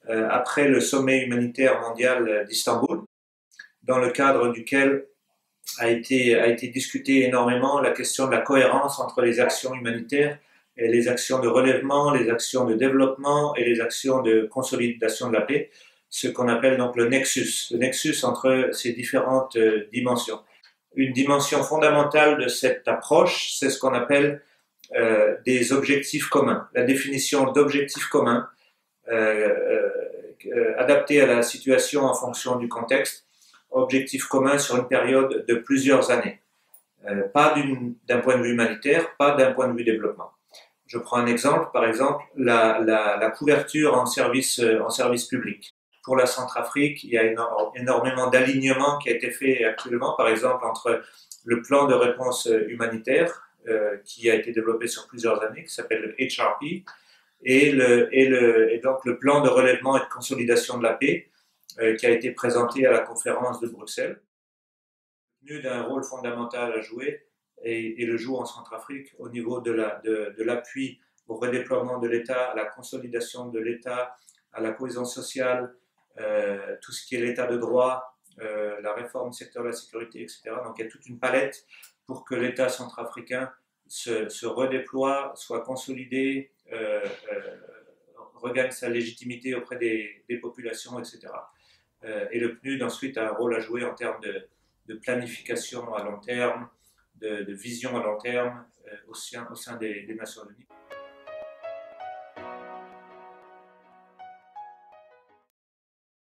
après le sommet humanitaire mondial d'Istanbul, dans le cadre duquel a été discuté énormément la question de la cohérence entre les actions humanitaires et les actions de relèvement, les actions de développement et les actions de consolidation de la paix, ce qu'on appelle donc le nexus entre ces différentes dimensions. Une dimension fondamentale de cette approche, c'est ce qu'on appelle des objectifs communs, la définition d'objectifs communs adaptés à la situation en fonction du contexte, objectifs communs sur une période de plusieurs années, pas d'un point de vue humanitaire, pas d'un point de vue développement. Je prends un exemple, par exemple, la couverture en service public. Pour la Centrafrique, il y a énormément d'alignement qui a été fait actuellement, par exemple, entre le plan de réponse humanitaire qui a été développé sur plusieurs années, qui s'appelle le HRP, et donc le plan de relèvement et de consolidation de la paix qui a été présenté à la conférence de Bruxelles. Tenu d'un rôle fondamental à jouer et le joue en Centrafrique au niveau de l'appui au redéploiement de l'État, à la consolidation de l'État, à la cohésion sociale, tout ce qui est l'État de droit, la réforme du secteur de la sécurité, etc. Donc il y a toute une palette pour que l'État centrafricain se redéploie, soit consolidé, regagne sa légitimité auprès des populations, etc. Et le PNUD ensuite a un rôle à jouer en termes de planification à long terme, de vision à long terme au sein des Nations Unies.